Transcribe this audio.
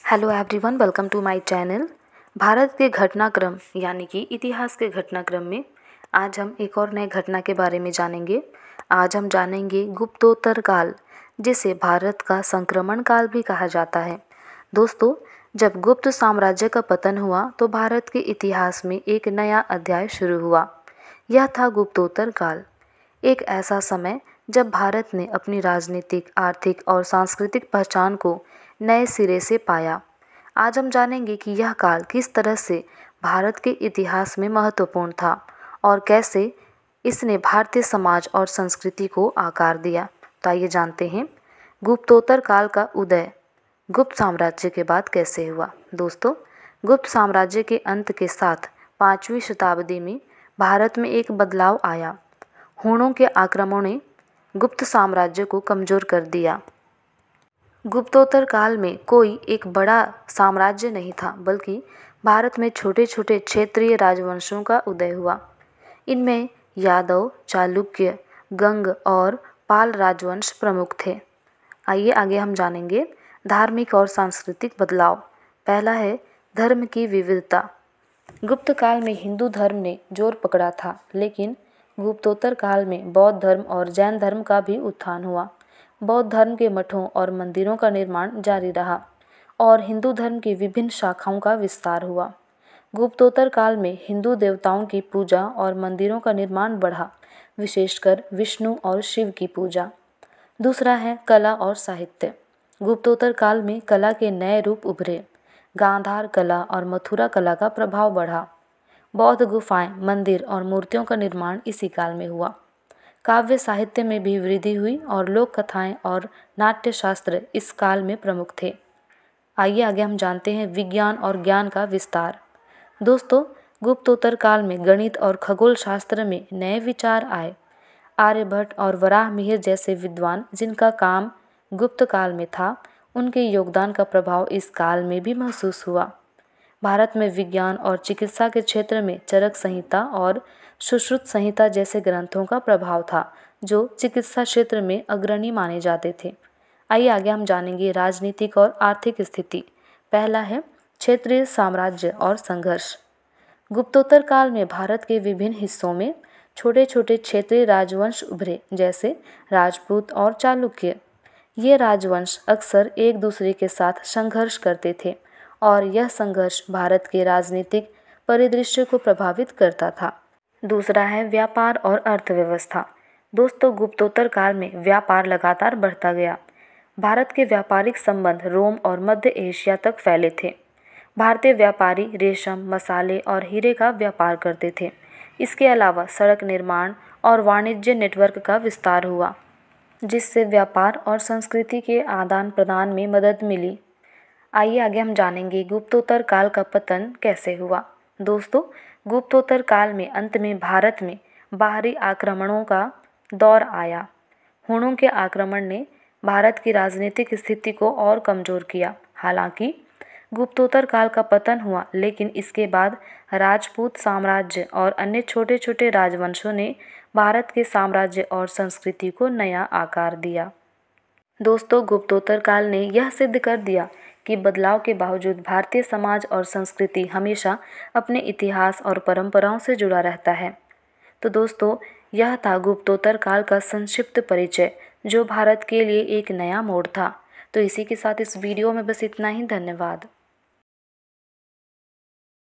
Hello everyone, welcome to my channel. Bharat के घटनाक्रम यानी कि इतिहास के घटनाक्रम में आज हम एक और नए घटना के बारे में जानेंगे। आज हम जानेंगे गुप्तोत्तर काल, जिसे भारत का संक्रमण काल भी कहा जाता है। दोस्तों, जब गुप्त साम्राज्य का पतन हुआ तो भारत के इतिहास में एक नया अध्याय शुरू हुआ। यह था गुप्तोत्तर काल, एक ऐसा समय जब भारत ने अपनी राजनीतिक, आर्थिक और सांस्कृतिक पहचान को नए सिरे से पाया। आज हम जानेंगे कि यह काल किस तरह से भारत के इतिहास में महत्वपूर्ण था और कैसे इसने भारतीय समाज और संस्कृति को आकार दिया। तो आइए जानते हैं गुप्तोत्तर काल का उदय गुप्त साम्राज्य के बाद कैसे हुआ। दोस्तों, गुप्त साम्राज्य के अंत के साथ 5वीं शताब्दी में भारत में एक बदलाव आया। हूणों के आक्रमणों ने गुप्त साम्राज्य को कमजोर कर दिया। गुप्तोत्तर काल में कोई एक बड़ा साम्राज्य नहीं था, बल्कि भारत में छोटे छोटे क्षेत्रीय राजवंशों का उदय हुआ। इनमें यादव, चालुक्य, गंग और पाल राजवंश प्रमुख थे। आइए आगे हम जानेंगे धार्मिक और सांस्कृतिक बदलाव। पहला है धर्म की विविधता। गुप्त काल में हिंदू धर्म ने जोर पकड़ा था, लेकिन गुप्तोत्तर काल में बौद्ध धर्म और जैन धर्म का भी उत्थान हुआ। बौद्ध धर्म के मठों और मंदिरों का निर्माण जारी रहा और हिंदू धर्म की विभिन्न शाखाओं का विस्तार हुआ। गुप्तोत्तर काल में हिंदू देवताओं की पूजा और मंदिरों का निर्माण बढ़ा, विशेषकर विष्णु और शिव की पूजा। दूसरा है कला और साहित्य। गुप्तोत्तर काल में कला के नए रूप उभरे। गांधार कला और मथुरा कला का प्रभाव बढ़ा। बौद्ध गुफाएं, मंदिर और मूर्तियों का निर्माण इसी काल में हुआ। काव्य साहित्य में भी वृद्धि हुई और लोक कथाएं और नाट्य शास्त्र इस काल में प्रमुख थे। आइए आगे हम जानते हैं विज्ञान और ज्ञान का विस्तार। दोस्तों, गुप्तोत्तर काल में गणित और खगोल शास्त्र में नए विचार आए। आर्यभट्ट और वराहमिहिर जैसे विद्वान, जिनका काम गुप्त काल में था, उनके योगदान का प्रभाव इस काल में भी महसूस हुआ। भारत में विज्ञान और चिकित्सा के क्षेत्र में चरक संहिता और सुश्रुत संहिता जैसे ग्रंथों का प्रभाव था, जो चिकित्सा क्षेत्र में अग्रणी माने जाते थे। आइए आगे हम जानेंगे राजनीतिक और आर्थिक स्थिति। पहला है क्षेत्रीय साम्राज्य और संघर्ष। गुप्तोत्तर काल में भारत के विभिन्न हिस्सों में छोटे छोटे क्षेत्रीय राजवंश उभरे, जैसे राजपूत और चालुक्य। ये राजवंश अक्सर एक दूसरे के साथ संघर्ष करते थे और यह संघर्ष भारत के राजनीतिक परिदृश्य को प्रभावित करता था। दूसरा है व्यापार और अर्थव्यवस्था। दोस्तों, गुप्तोत्तर काल में व्यापार लगातार बढ़ता गया। भारत के व्यापारिक संबंध रोम और मध्य एशिया तक फैले थे। भारतीय व्यापारी रेशम, मसाले और हीरे का व्यापार करते थे। इसके अलावा सड़क निर्माण और वाणिज्य नेटवर्क का विस्तार हुआ, जिससे व्यापार और संस्कृति के आदान प्रदान में मदद मिली। आइए आगे हम जानेंगे गुप्तोत्तर काल का पतन कैसे हुआ। दोस्तों, गुप्तोत्तर काल में अंत में भारत में बाहरी आक्रमणों का दौर आया। हूणों के आक्रमण ने भारत की राजनीतिक स्थिति को और कमजोर किया। हालांकि गुप्तोत्तर काल का पतन हुआ, लेकिन इसके बाद राजपूत साम्राज्य और अन्य छोटे छोटे राजवंशों ने भारत के साम्राज्य और संस्कृति को नया आकार दिया। दोस्तों, गुप्तोत्तर काल ने यह सिद्ध कर दिया कि बदलाव के बावजूद भारतीय समाज और संस्कृति हमेशा अपने इतिहास और परंपराओं से जुड़ा रहता है। तो दोस्तों, यह था गुप्तोत्तर काल का संक्षिप्त परिचय, जो भारत के लिए एक नया मोड़ था। तो इसी के साथ इस वीडियो में बस इतना ही। धन्यवाद।